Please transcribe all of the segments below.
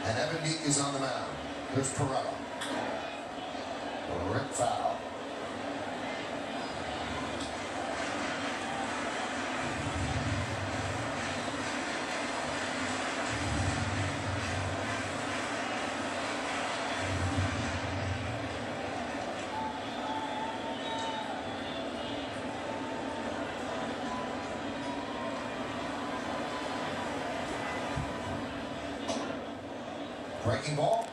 And Evan Meek is on the mound. Here's Pirela. Rick foul. Breaking ball.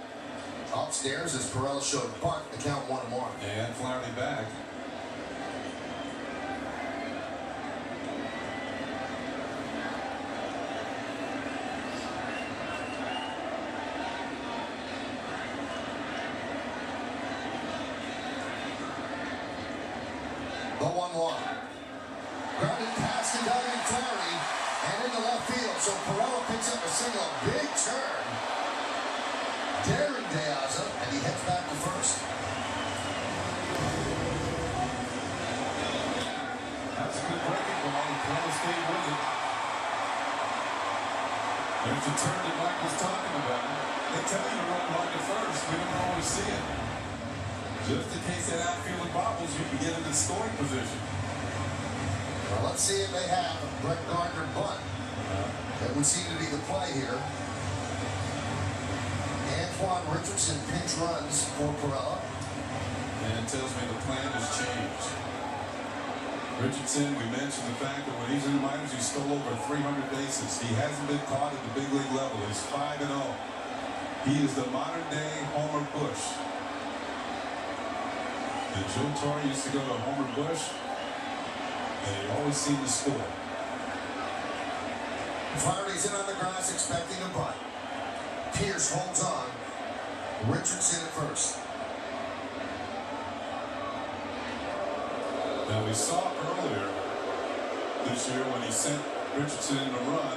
Upstairs as Pirela showed bunt, the count 1-1. And Flaherty back. The 1-1. Grounded past the guy in Flaherty and into left field. So Pirela picks up a single. Big turn. Darren De Aza, and he heads back to first. That's a good breaking ball. Pirela stayed with it. There's the turn that Mike was talking about. They tell you to run hard at first. We don't always see it. Just in case that outfield bobbles, you can get into scoring position. Well, let's see if they have a Brett Gardner bunt. That would seem to be the play here. Antoine Richardson pinch runs for Pirela. And it tells me the plan has changed. Richardson, we mentioned the fact that when he's in the minors, he stole over 300 bases. He hasn't been caught at the big league level. He's 5-0. He is the modern-day Homer Bush. And Joe Torre used to go to Homer Bush, and he always seemed to score. Flaherty's in on the grass expecting a bunt. Pierce holds on. Richardson at first. Now we saw earlier this year when he sent Richardson in a run,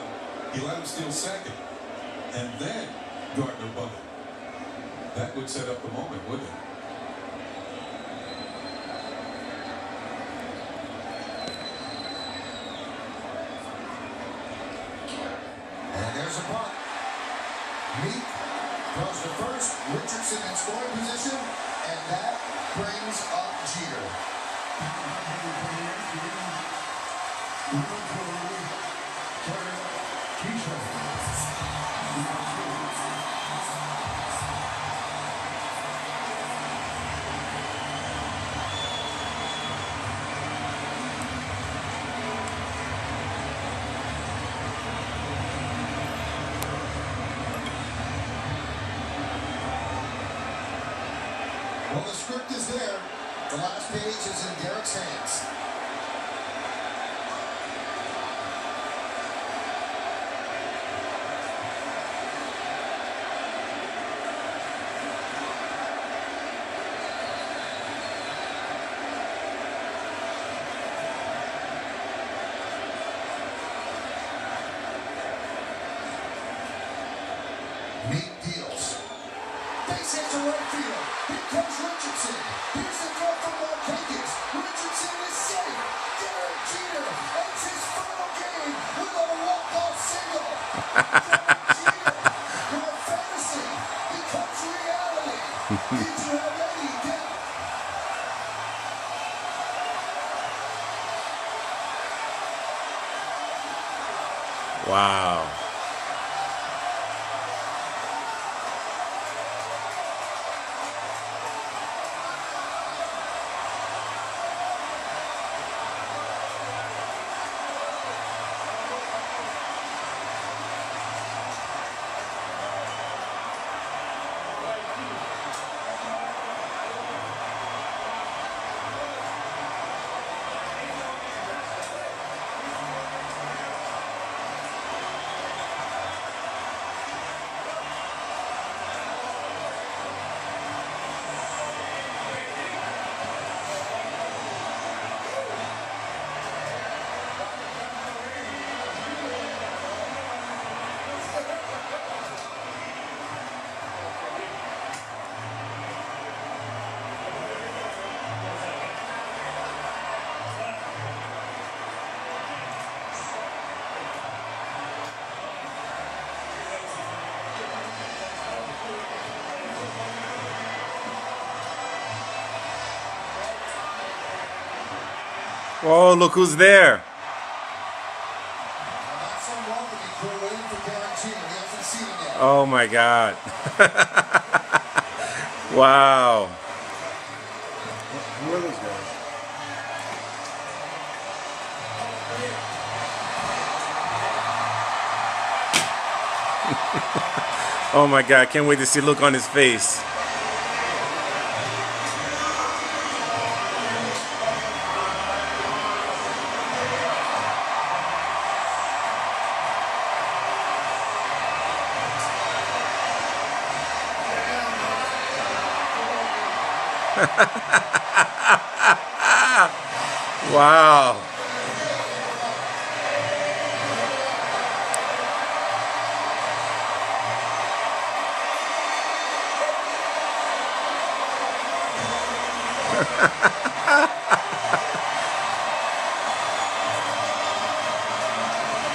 he let him steal second, and then Gardner bunted. That would set up the moment, wouldn't it? And there's a bunt. Meek throws to first. Richardson in scoring position, and that brings up Jeter. Well, the script is there. The last page is in Derek's hands. Meek deals. Base hit to right field. Here comes Richardson. Here's the throw from Marquez. Richardson is safe. Derek Jeter ends his final game with a walk-off single. Derek Jeter, your fantasy becomes reality. Did you have any doubt? Wow. Oh, look who's there. Not so long to be cool waiting for Derek Jeter. He hasn't seen him yet. Oh my God. Wow. Who are those guys? Oh my God. Can't wait to see the look on his face. Wow.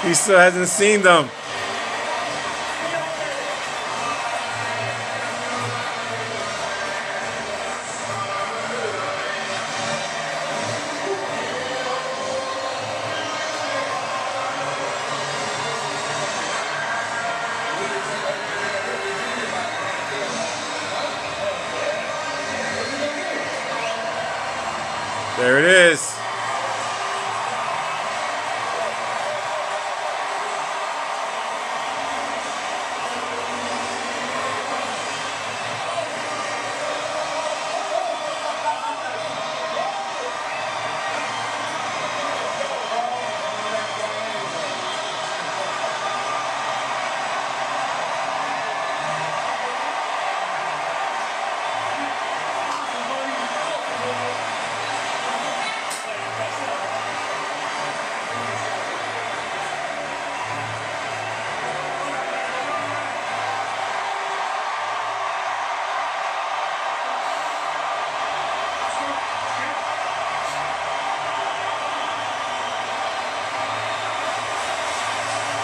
He still hasn't seen them. There it is.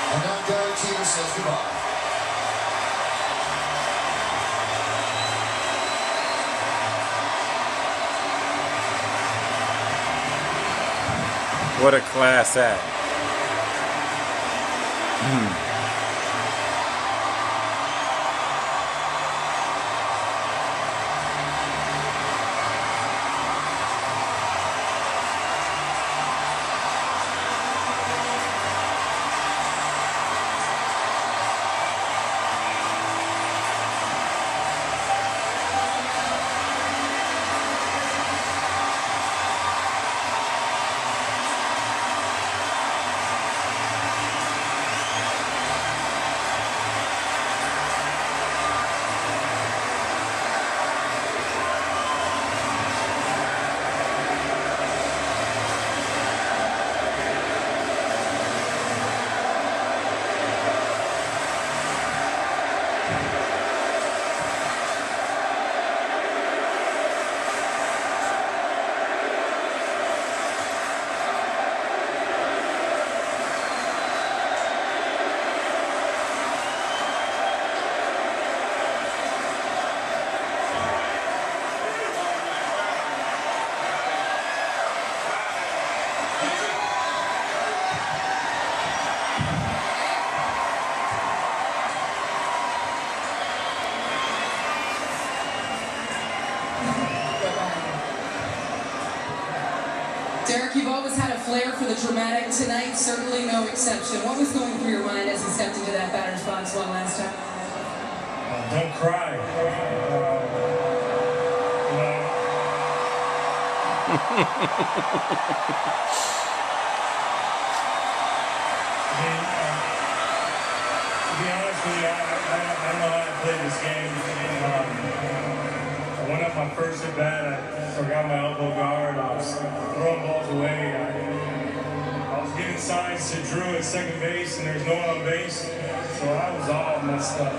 And now Derek Jeter says goodbye. What a class act. Derek, you've always had a flair for the dramatic. Tonight, certainly no exception. What was going through your mind as you stepped into that batter's box one last time? Don't cry. To be honest with you, I don't know how to play this game. I went up my first at bat. I forgot my elbow guard. I was throwing balls away. I was giving signs to Drew at second base, and there's no one on base. So I was all messed up.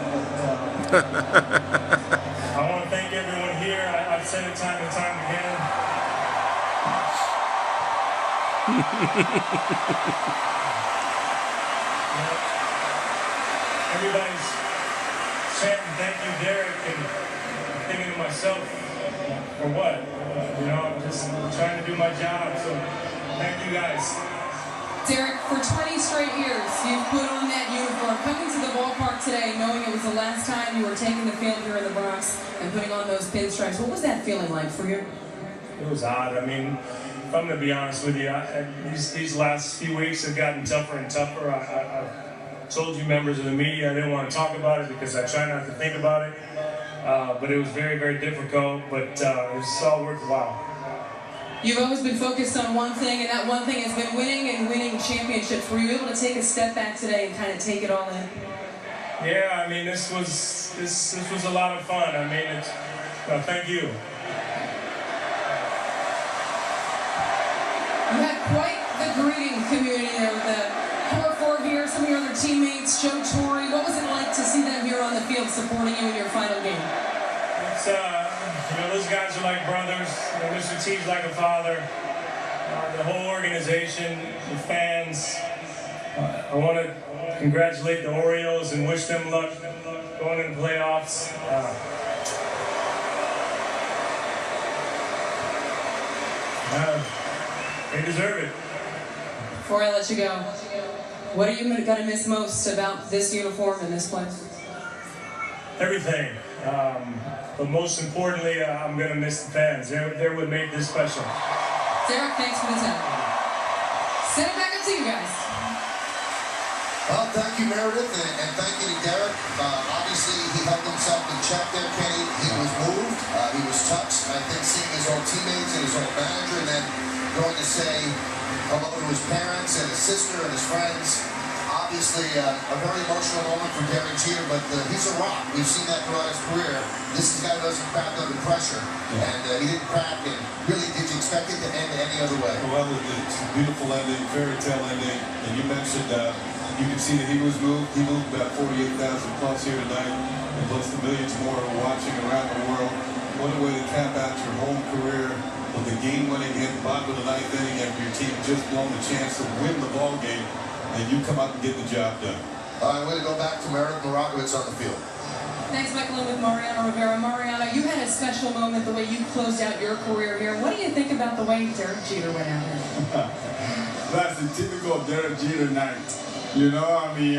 I want to thank everyone here. I've said it time and time again. Everybody's chanting, "Thank you, Derek," and I'm thinking to myself, for what? I'm just trying to do my job. So Thank you guys. Derek, for 20 straight years, you've put on that uniform, coming to the ballpark today, knowing it was the last time you were taking the field here in the Bronx and putting on those pinstripes. What was that feeling like for you? It was odd. I mean, if I'm going to be honest with you, these last few weeks have gotten tougher and tougher. I told you members of the media I didn't want to talk about it because I try not to think about it. But it was very, very difficult, but it was all worthwhile. You've always been focused on one thing, and that one thing has been winning and winning championships. Were you able to take a step back today and kind of take it all in? Yeah, I mean, this was a lot of fun. I mean, thank you. You had quite the greeting community there with the core four here, some of your other teammates, Joe Torre. What was it like to see them here on the field supporting you in your final game? It's, you know, those guys are like brothers. You know, Mr. T's like a father. The whole organization, the fans. I want to congratulate the Orioles and wish them luck going into the playoffs. They deserve it. Before I let you go, what are you going to miss most about this uniform and this place? Everything. But most importantly, I'm going to miss the fans. They're what made this special. Derek, thanks for the time. Send it back up to you guys. Well, thank you, Meredith, and thank you to Derek. Obviously, he held himself in check there, Kenny. He was moved. He was touched. I think seeing his old teammates and his old manager, and then going to say hello to his parents and his sister and his friends. Obviously, a very emotional moment for Derek Jeter, but he's a rock. We've seen that throughout his career. This guy doesn't crack under pressure, and he didn't crack. And really, did you expect it to end any other way? Well, it's a beautiful ending, fairy tale ending, and you mentioned you can see that he was moved. He moved about 48,000 plus here tonight, and plus the millions more are watching around the world. What a way to cap out your home career with the game-winning hit, bottom of the ninth inning after your team just blown the chance to win the ball game, and you come out and get the job done. All right, way to go back to Meredith Marakovits on the field. Thanks, Michael, and with Mariano Rivera. Mariano, you had a special moment the way you closed out your career here. What do you think about the way Derek Jeter went out here? That's the typical Derek Jeter night. You know, I mean,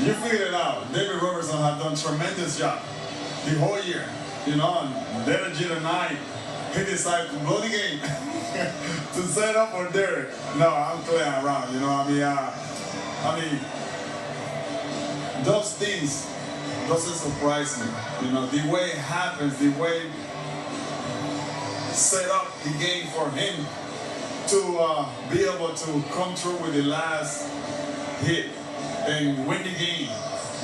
you figured it out. David Robertson has done a tremendous job the whole year. You know, and Derek Jeter night, he decided to blow the game to set up for Derek. No, I'm playing around. You know, I mean, those things doesn't surprise me. You know, the way it happens, the way set up the game for him to be able to come through with the last hit and win the game.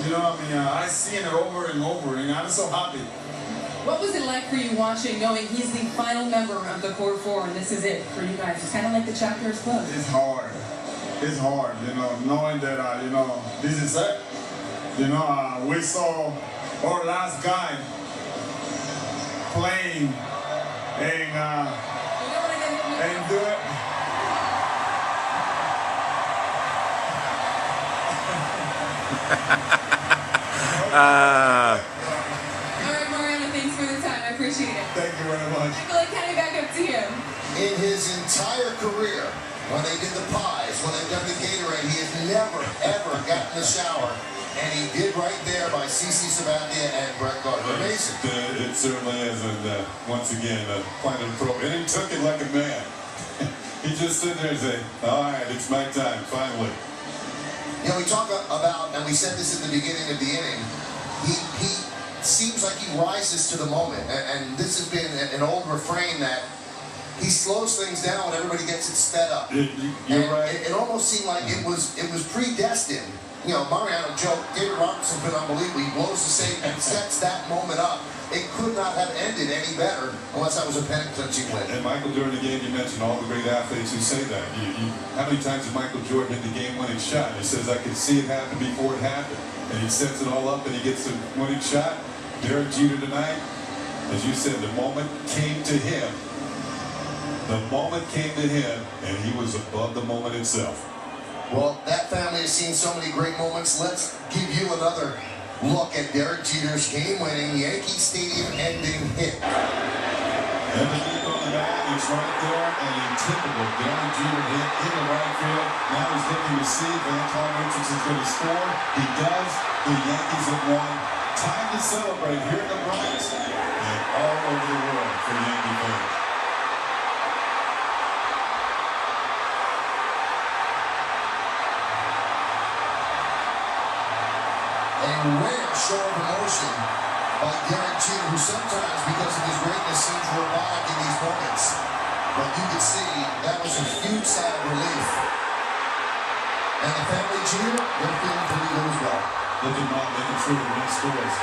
You know, I mean, I've seen it over and over, and I'm so happy. What was it like for you watching, knowing he's the final member of the core four, and this is it for you guys? It's kind of like the chapter is closed. It's hard. It's hard, you know, knowing that, you know, this is it. You know, we saw our last guy playing and do it. All right, Mariano, thanks for the time. I appreciate it. Thank you very much. Michael and Kenny, back up to you. In his entire career, when they did the pies, when they've done the Gatorade, he has never, ever gotten in the shower. And he did right there by CC Sabathia and Brett Gardner. Amazing. It certainly is, and once again, Planet Pro, and he took it like a man. He just stood there and said, all right, it's my time, finally. You know, we talk about, and we said this at the beginning of the inning, he seems like he rises to the moment. And this has been an old refrain that he slows things down when everybody gets it sped up. You're right. It almost seemed like it was predestined. You know, Mariano joke, David Robertson's been unbelievable. He blows the save and sets that moment up. It could not have ended any better unless that was a penalty win. And Michael, during the game, you mentioned all the great athletes who say that. How many times did Michael Jordan hit the game-winning shot? And he says, I could see it happen before it happened. And he sets it all up and he gets the winning shot. Derek Jeter tonight, as you said, the moment came to him. The moment came to him, and he was above the moment itself. Well, that family has seen so many great moments. Let's give you another look at Derek Jeter's game-winning Yankee Stadium ending hit. And the lead on the back. It's right there, and a typical Derek Jeter hit in the right field. Now he's looking to see if Antoine Richardson's going to score. He does. The Yankees have won. Time to celebrate here in the Bronx and all over the world for Yankee fans. A rare show of emotion by Derek Jeter, who sometimes, because of his greatness, seems robotic in these moments. But you can see that was a huge sigh of relief. And the family Jeter, they're feeling pretty good as well. Look at Mom making sure the win scores.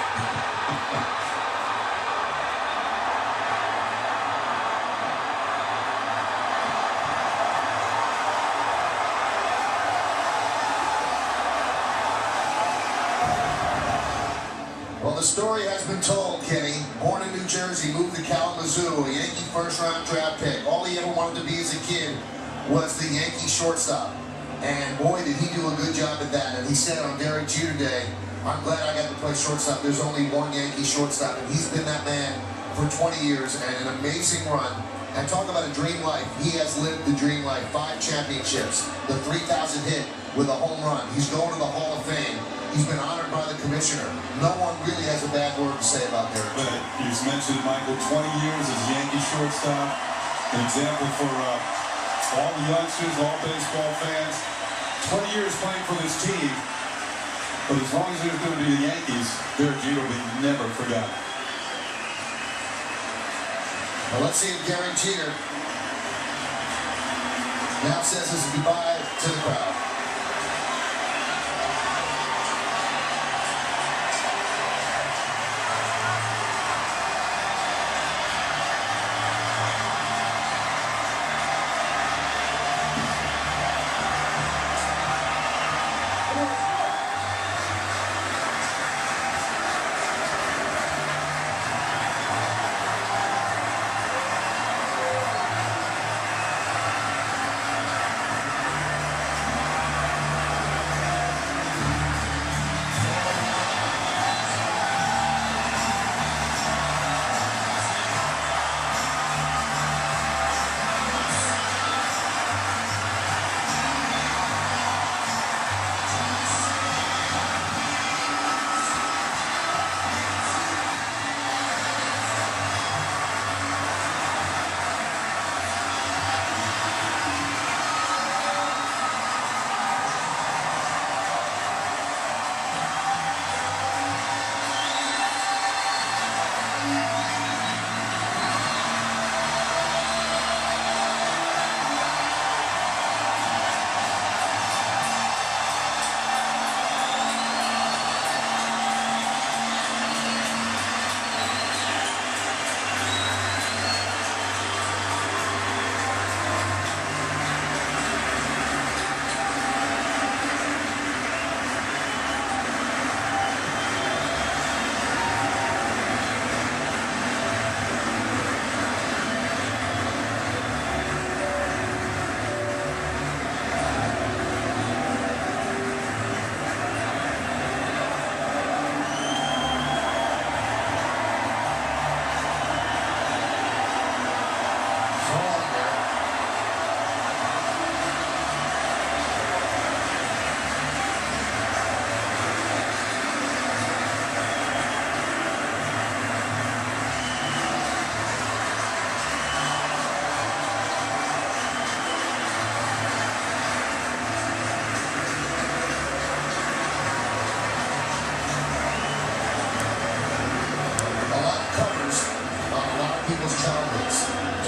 Well, the story has been told, Kenny. Born in New Jersey, moved to Kalamazoo, a Yankee first-round draft pick. All he ever wanted to be as a kid was the Yankee shortstop. And boy, did he do a good job at that. And he said on Derek Jeter Day, I'm glad I got to play shortstop. There's only one Yankee shortstop, and he's been that man for 20 years and an amazing run. And talk about a dream life. He has lived the dream life. 5 championships, the 3,000 hit with a home run. He's going to the Hall of Fame. He's been honored by the commissioner. No one really has a bad word to say about Derek Jeter. But you just mentioned, Michael, 20 years as Yankee shortstop. An example for all the youngsters, all baseball fans. 20 years playing for this team. But as long as there's going to be the Yankees, Derek Jeter will be never forgotten. Well, let's see if Derek Jeter now says his goodbye to the crowd.